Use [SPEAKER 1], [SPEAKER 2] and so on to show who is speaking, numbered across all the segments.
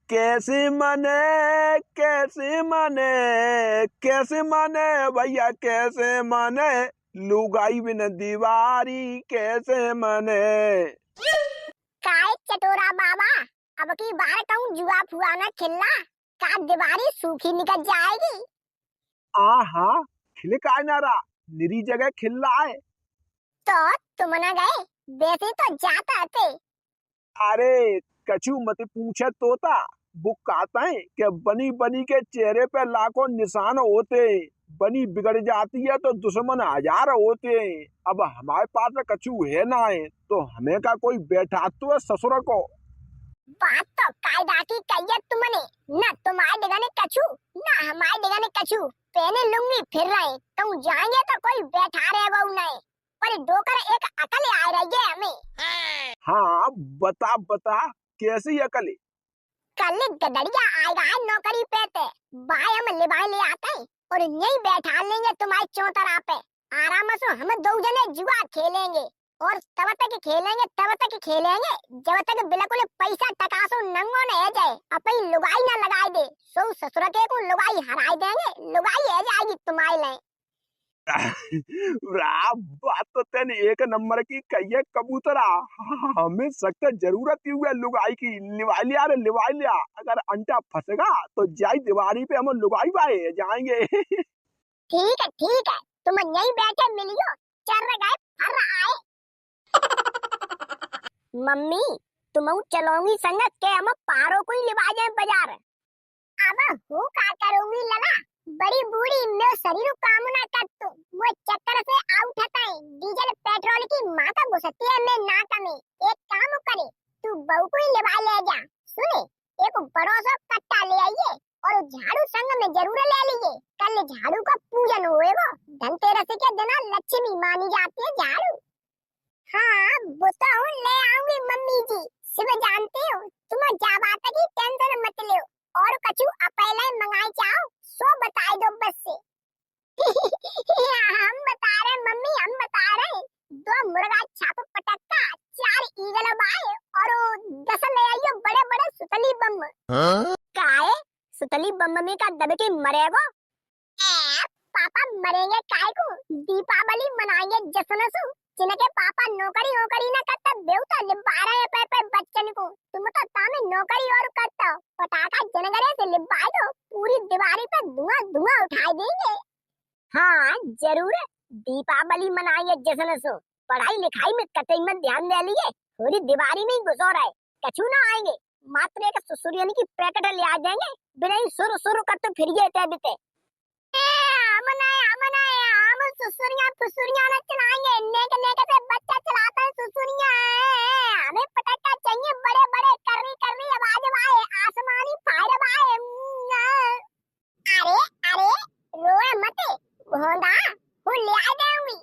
[SPEAKER 1] कैसे मने कैसे मने कैसे मने भैया कैसे मने लुगाई बिन दीवारी कैसे मने।
[SPEAKER 2] काय चटोरा बाबा, अब की बार कहूँ जुआ फुआ न खिलना, का दीवारी सूखी निकल जाएगी।
[SPEAKER 1] आहा खिले का नारा निरी जगह खिल रहा है।
[SPEAKER 2] तो तुम न गए, वैसे तो जाता थे।
[SPEAKER 1] अरे कछु मत पूछे तोता, वो कहता है कि बनी बनी के चेहरे पे लाखों निशान होते, बनी बिगड़ जाती है तो दुश्मन हजार होते। अब हमारे पास कछु है ना है तो हमें का कोई बैठा तो है ससुर को।
[SPEAKER 2] बात तो कायदा की कही तुमने, न तुम्हारे डिगने कछु न हमारे डिगने कछु, पहने लुंगी फिर रहे, तुम जाएंगे तो कोई बैठा रहेगा नहीं, पर डोकर एक अकल आ रही है हमें।
[SPEAKER 1] हाँ बता बता कैसी अकल।
[SPEAKER 2] कल गदड़िया आएगा नौकरी पे थे, बाय हम लिबाई ले आते हैं और यही बैठा लेंगे तुम्हारे चौतरा पे, आराम से हम दो जने जुआ खेलेंगे और तब तक खेलेंगे जब तक बिल्कुल पैसा टकासो नंगो न है जाए, अपनी लुगाई न लगाई दे, सो ससुर के को लुगाई हराई देंगे, लुगाई है जाएगी तुम्हारे लिए।
[SPEAKER 1] बात तो तेन एक नंबर की कहिए कबूतरा, हमें सख्त जरूरत ही हुआ लुगाई की। लिवा लिया रे लिवा लिया, अगर अंटा फंसेगा तो जाई दीवारी पे हम लुगाई पाए जाएंगे।
[SPEAKER 2] ठीक है तुम यहीं बैठे मिलियो, चल गए फर आए। मम्मी तुम चलोगी संगत के हम पारो को ही लिवा जाए बाजार। अब हूँ का करूंगी लला, बड़ी बूढ़ी मैं शरीर कामना कर तू, वो चक्कर से आउट हटा है, डीजल पेट्रोल की माता घुसती है मैं नाक में। एक काम करे, तू बहू को ही लिवा ले जा, सुने एक बड़ो सा कट्टा ले आइए और झाड़ू संग में जरूर ले लीजिए, कल झाड़ू का पूजन होएगा, धनतेरस के दिन लक्ष्मी मानी जाती है झाड़ू। हाँ बताओ ले आऊंगी मम्मी जी, सिर्फ जानते हो तुम जा बात की टेंशन मत लो, और कछु पहले मंगाई चाहो सो बता दो बस से। हम बता रहे मम्मी, हम बता रहे, 2 मुर्गा छाप पटक्का, 4 ईगल बाय और 10 ले आइयो बड़े बड़े सुतली बम। काहे सुतली बम में का दब के मरेगो? पापा मरेंगे काहे को, दीपावली मनाएंगे जश्न से, जिनके पापा नौकरी न करता बेउता लिबा रहे पे बच्चन को, तुम तो तामे नौकरी और करता हो, पटाखा जनगरे से लिबाई दो, पूरी दीवारी पे धुआं धुआं उठाई देंगे। हाँ जरूर दीपावली मनाएंगे जश्न से, पढ़ाई लिखाई में कतई में ध्यान दे लिए, पूरी दीवारी में ही घुसो रहे, कछु ना आएंगे, मात्र एक सुसुरियन की पैकेट ले आ जाएंगे, बिना ही सुर कर तो फिर ये बीते। हम सुसुरियां फुसुरियां न चलाएंगे, नेक से बच्चा चलाता है सुसुरियां, हमें पटाखा चाहिए बड़े बड़े करनी आवाज आए, आसमानी फायर आए। अरे रोए मत भोंदा, वो ले आ जाऊंगी।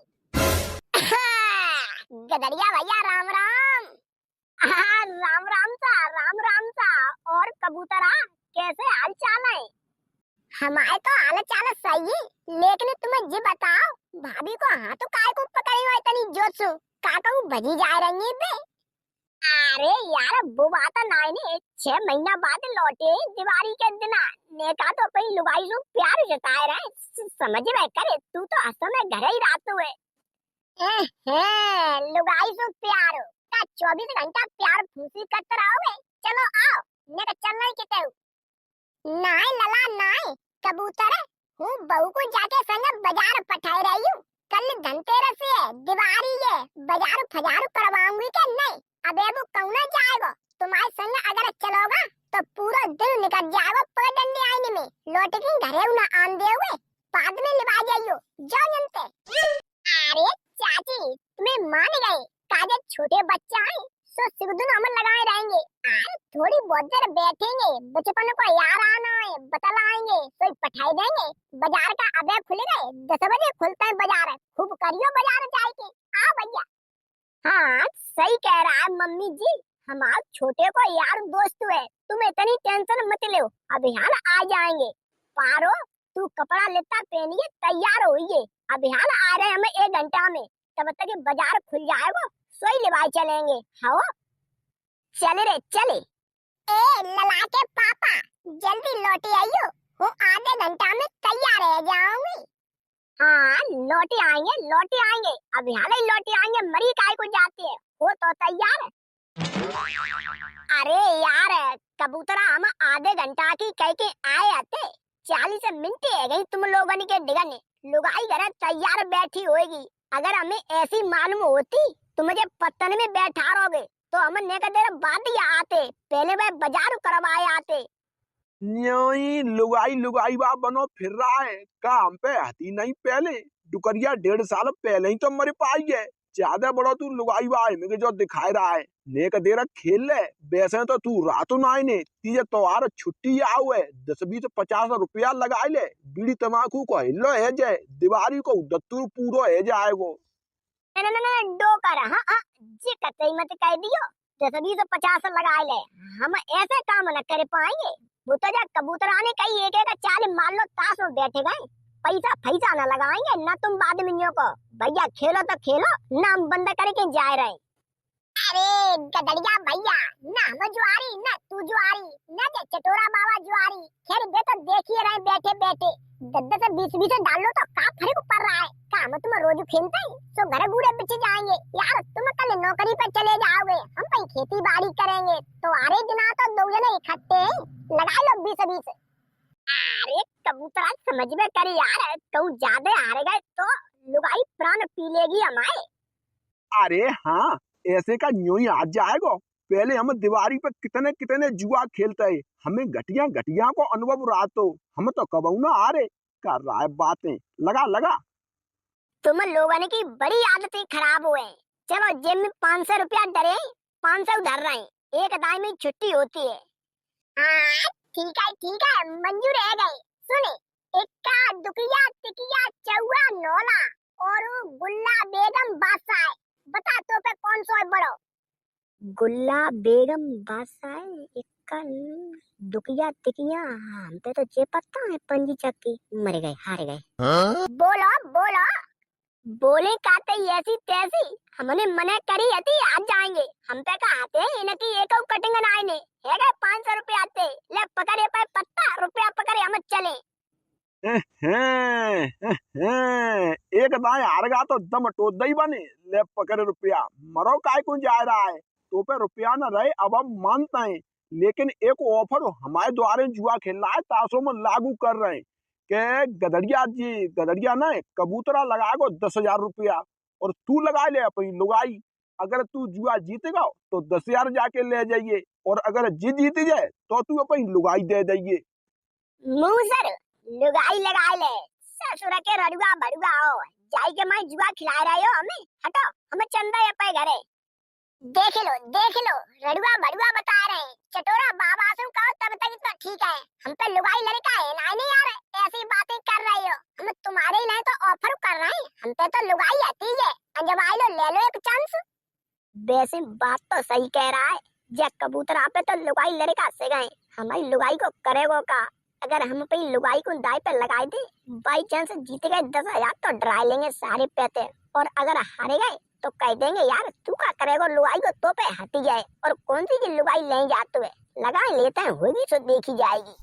[SPEAKER 2] गदड़िया भैया राम राम। राम सा, और कबूतरा कैसे हाल चाल है? हमारे तो हाल चाल सही, लेकिन तुम्हें जी बताओ भाभी को हाथ काय को पकड़ी हुई इतनी जोशु, का कहूं भजी जा रही बे। अरे यार वो बात नहीं ने, 6 महीना बाद लौटे दिवाली के दिन, ने का तो अपनी लुगाई से प्यार जताए रहे, समझ में करे तू तो असल में घर ही रात हुए। लुगाई से प्यार का 24 घंटा प्यार फूसी करते रहोगे, चलो आओ ने चलने के तेऊ। नाय लला नाय कबूतर, हूँ बहू को जाके संग बाजार पठाई रही हूँ, कल धनतेरस है, दिवाली है, बाजार फजार करवाऊंगी क्या नहीं, अबे वो कौन जाएगा, तुम्हारे संग अगर चलोगा तो पूरा दिन निकल जाएगा पगडंडी आईने में, लौट के घरे ना आन दे हुए, बाद में लिवा जाइयो, जाओ जनते। अरे चाची तुम्हें मान गए, काजे छोटे बच्चा है, सो सिगदुन हम लगाए रहेंगे, अरे थोड़ी बहुत देर बैठेंगे, बचपन को यार आना है बतलाएंगे, तो पठाई देंगे, बाजार का अबे खुल गए, 10 बजे खुलता है बाजार, खूब करियो बाजार जाके, आ भैया। हाँ सही कह रहा है मम्मी जी, हमारे छोटे को यार दोस्त है, तुम इतनी टेंशन मत लो, अभी हाल आ जाएंगे। पारो तू कपड़ा लेता पहनिए तैयार होइए, अभी हाल आ रहे हमें 1 घंटा में, तब तक बाजार खुल जाएगा, सोई लिवाई चलेंगे। हाँ चले रे चले। ए लला के पापा लौटी आइयो, हूँ आधे घंटा में तैयार रह जाऊंगी। हाँ लौटी आएंगे, अब हाल ही लौटी आएंगे, मरी काय को जाती है, हो तो तैयार। अरे यार कबूतरा हम आधे घंटा की कह के आए आते, 40 मिनट है गई तुम लोगन के डिगने, लुगाई घर तैयार बैठी होगी। अगर हमें ऐसी मालूम होती तो मुझे पत्तन में बैठा रहोगे तो हम ने का देर बाद ही आते, पहले वह बाजार करवाए आते।
[SPEAKER 1] न्योई लुगाई बा बनो फिर रहा है का हम पे हती नहीं पहले, डुकरिया 1.5 साल पहले ही तो मरे पाई है, ज्यादा बड़ा तू लुगाई बा है मुझे जो दिखाई रहा है, ने का देर खेल ले, वैसे तो तू रातों ना ने तीजे त्योहार छुट्टी आओ है, 10-20-50 रुपया लगा ले, बीड़ी तमाकू को हिलो है जाए, दिवाली को दत्तूर पूरो है जाएगो।
[SPEAKER 2] ना डोकर हाँ जी कतई मत कह दियो, 10-20-50 लगा ले, हम ऐसे काम न कर पाएंगे। वो तो जा कबूतराने कहीं एक 40 मान लो ताश में बैठे गए, पैसा न लगाएंगे ना तुम बाद में को, भैया खेलो तो खेलो, नाम बंद करके जा रहे। अरे गदड़िया भैया, ना हम जुआरी ना तू जुआरी ना के चटोरा बाबा जुआरी, खैर बे तो देखिए रहे बैठे बैठे 10-20 डाल लो तो का फर्क पड़ रहा है, काम तुम रोज खेलते ही तो घर बूढ़े पीछे जाएंगे यार, तुम कल नौकरी पे चले जाओगे, हम कहीं खेती बाड़ी करेंगे, तो अरे दिना तो 2 जने इकट्ठे लगा लो 20-20। अरे कबूतरा समझ में करी यार, कहूँ ज्यादा हार गए तो लुगाई प्राण पी लेगी हमारे।
[SPEAKER 1] अरे हाँ ऐसे का न्यू ही आ जाएगा, पहले हम दिवाली पे कितने जुआ खेलते हैं, हमें घटिया को अनुभव रहा, तो हम तो कबू ना आ रहे कर रहा है बातें, लगा
[SPEAKER 2] तुम लोगों की बड़ी आदतें खराब हुए। चलो जेब में 500 रुपया डरे, 500 धर रहे हैं, एक दाई में छुट्टी होती है। हाँ ठीक है मंजूर है गए। सुने, इक्का दुकिया टिकिया चौवा नौला और गुल्ला बेगम बादशाह, बता तो पे कौन सा है बड़ो? गुल्ला बेगम बादशाह, इक्का दुकिया टिकिया, हम पे तो जे पता है पंजी चक्की, मर गए हार गए। बोलो बोले काते ऐसी तैसी, हमने मने करी हती आज जाएंगे, हम पे कहते इनकी एक कटिंग ना आने है गए 500 रुपया आते, ले पकड़े पे पत्ता रुपया पकड़े हम चले।
[SPEAKER 1] एक दाएं हार गा तो दम टोद ही बने, ले पकड़े रुपया, मरो काय को जा रहा है, तो पे रुपया न रहे अब हम मानते हैं, लेकिन एक ऑफर हमारे द्वारे जुआ खेल रहा है ताशों में लागू कर रहे हैं के गदड़िया ना कबूतरा लगाएगो 10,000 रुपया और तू लगा ले अपनी लुगाई, अगर तू जुआ जीतेगा तो 10,000 जाके ले जाइए, और अगर जीत जाए तो तू अपनी लुगाई दे दइए।
[SPEAKER 2] मूसर लुगाई लगा ले, ससुर के रड़ुआ बड़ुआ हो जाई के मैं जुआ खिला रहे हो, हमें हटो, हमें चंदा पे घरे। देख लो रड़ुआ बड़ुआ बता रहे हैं, चटोरा बाबा से कहो तब तक तो ठीक है, हम पे लुगाई लड़का है ना नहीं यार, ऐसी बातें कर रही हो, हम तुम्हारे ही नहीं तो ऑफर कर रहे हैं, हम पे तो लुगाई आती है, जब आई लो ले लो एक चांस। वैसे बात तो सही कह रहा है, जब कबूतरा पे तो लुगाई लड़का से गए, हमारी लुगाई को करेगो का, अगर हम पे लुगाई को दाई पे लगाए दे, बाई चांस जीत गए 10,000 तो डरा लेंगे सारे पैसे, और अगर हारे गए तो कह देंगे यार तू क्या करेगा लुगाई को, तो पे हटी जाए, और कौन सी लुगाई ले जाते हुए लगा लेते हैं, होगी तो देखी जाएगी।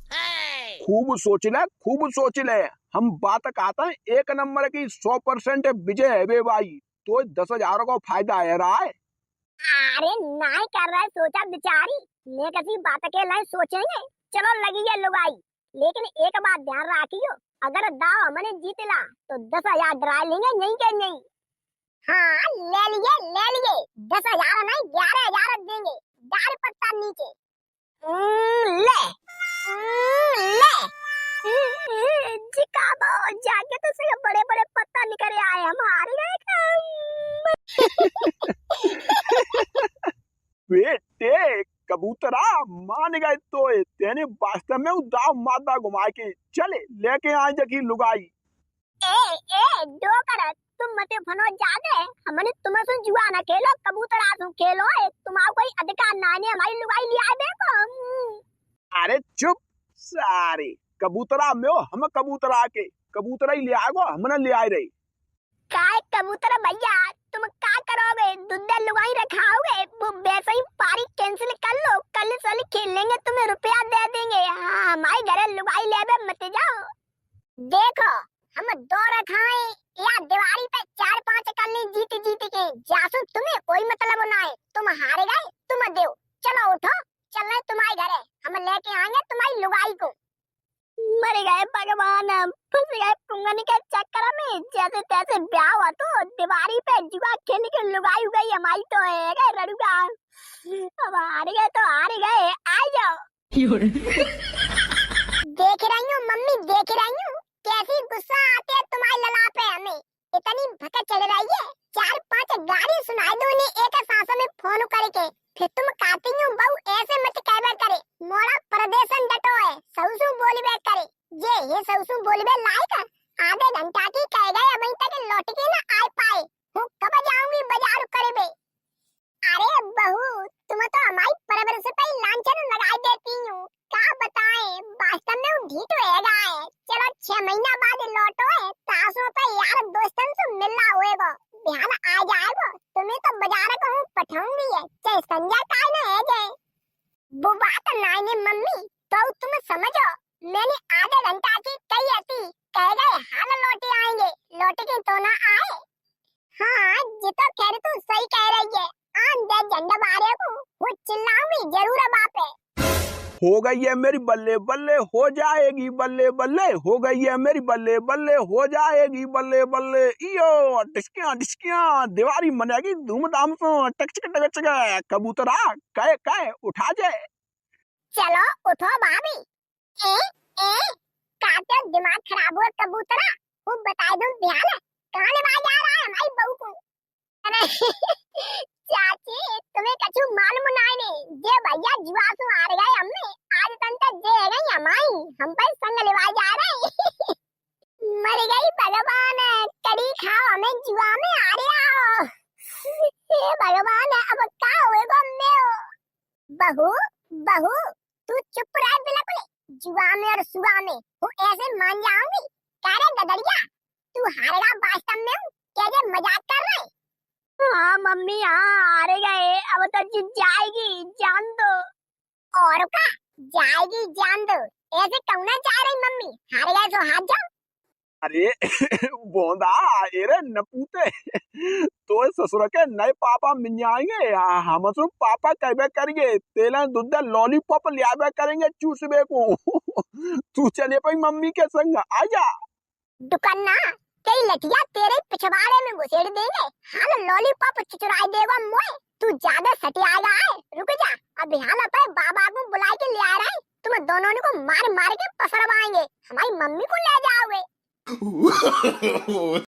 [SPEAKER 1] खूब सोच ले, हम बात कहते हैं 1 नंबर की 100% विजय है बे भाई, तो 10,000 का फायदा है रहा है।
[SPEAKER 2] अरे नहीं कर रहा है सोचा बिचारी, ने किसी बात के लिए सोचेंगे, चलो लगी है लुगाई, लेकिन एक बात ध्यान रखियो, अगर दाव हमने जीत ला तो 10,000 डरा लेंगे, नहीं के नहीं। हाँ ले लिए 10,000 नहीं 11,000 देंगे, डाल पत्ता नीचे। ले जिकाबो जाके तो से बड़े पत्ता निकल आए, हम हार गए
[SPEAKER 1] बेटे कबूतरा मान गए तो तेने वास्तव में दाव मादा घुमा के चले लेके आए जकी लुगाई।
[SPEAKER 2] ए डोकर तुम मते फनो जादे, हमने तुम्हें सुन जुआ ना खेलो, कबूतर आसू खेलो, तुम्हारा कोई अधिकार ना है हमारी लुगाई लिया देखो।
[SPEAKER 1] अरे चुप सारे, कबूतरा में हो हम कबूतरा के, कबूतरा ही ले आएगो, हमने ले आए रही।
[SPEAKER 2] काय कबूतर भैया तुम क्या करोगे, दूध लुगाई रखाओगे, वो वैसे ही पारी कैंसिल कर लो, कल खेल लेंगे, तुम्हें रुपया दे देंगे। हाँ हमारे घर देखो हम दौड़ खाए या दीवारी पे 4-5 कल्ली जीत जीत के जासू तुम्हें कोई मतलब ना है, तुम हारे गए तुम देव। चलो उठो चलना तुम्हारे घर है, हम लेके आएंगे तुम्हारी लुगाई को। मर गए भगवान, फंस गए पुंगनी के चक्कर में, जैसे तैसे ब्याह हुआ तो दीवारी पे जुआ खेल के लुगाई गई हमारी तो है गए रड़ुगा। अब हार गए तो हार गए, आ जाओ। देख रही हूँ मम्मी, देख रही हूँ कैसी गुस्सा आती है तुम्हारी लला पे, हमें इतनी भकत चढ़ रही है। 4-5 गाड़ी सुनाई दो नहीं एक सांस में फोन करके, फिर तुम कहती हूँ बहू ऐसे मत कहबे करे, मोरा परदेशन डटो है सौसू बोलबे करे। ये सौसू बोलबे लायक आधे घंटा की कह गए अभी तक लौट के ना आ पाए, हूँ कब जाऊंगी बाजार करबे। अरे बहू तुम तो हमारी परवरिश पे लांछन लगा देती हूँ, क्या बताएं वास्तव में वो ढीठ होएगा है। चलो 6 महीना बाद लौटो है तासों पे यार दोस्तन से मिलना होएगा, ध्यान आ जाएगा तुम्हें तो बाजार को हूँ पठाऊंगी है, चाहे संजय का ना है जाए। वो बात नहीं मम्मी तो तुम समझो, मैंने आधे घंटा की कही थी, कह गए हाल लौटे आएंगे, लौट के तो ना आए। हाँ ये तो खैर तू सही कह रही है, आंधे झंडा मारे को वो चिल्लाऊंगी जरूर बाप है।
[SPEAKER 1] हो गई है मेरी बल्ले बल्ले हो जाएगी बल्ले बल्ले, हो गई है मेरी बल्ले बल्ले हो जाएगी बल्ले बल्ले। इयो डिस्कियां डिस्कियां दीवारी मनेगी धूमधाम से, टक टक टक कबूतरा कहे कहे उठा जाए।
[SPEAKER 2] चलो उठो भाभी। ए काटे दिमाग खराब हुआ कबूतरा, वो बता दूं ध्यान कहाँ ले जा रहा है हमारी बहू को। अरे चाची तुम्हें कछु मालूम नहीं, जे भैया जुआसु हार गए हमने, आज तक जे है गई हमारी, हम पर संग लेवा जा रहे। मर गई भगवान, कड़ी खाओ हमें जुआ में हारे आओ। हे भगवान अब क्या होएगा मैं। बहू बहू तू चुप रह बिल्कुल, जुआ में और सुआ में वो ऐसे मान जाऊंगी। कह रहे गदड़िया तू हारेगा वास्तव में, क्या ये मजाक कर रहे? हाँ मम्मी हाँ हार गए, अब तो जीत जाएगी जान दो। और का जाएगी जान दो, ऐसे कहना चाह रही मम्मी, हार गए तो हाथ जाओ।
[SPEAKER 1] अरे बोंदा एरे नपूते तो ससुर के नए पापा मिल जाएंगे, हम तो पापा कहबे करेंगे, तेला दूध लॉलीपॉप लियाबे करेंगे चूसबे को। तू चले पाई मम्मी के संग आजा।
[SPEAKER 2] दुकाना कई लठिया तेरे पिछवाड़े में घुसेड़ देंगे, हाल लॉलीपॉप चुचुराई देगा मोए, तू ज्यादा सटियाएगा है। रुक जा अभी हाल पे बाबा को बुला के ले आ रहा है, तुम दोनों को मार मार के पसरवाएंगे, हमारी मम्मी को ले जाओगे।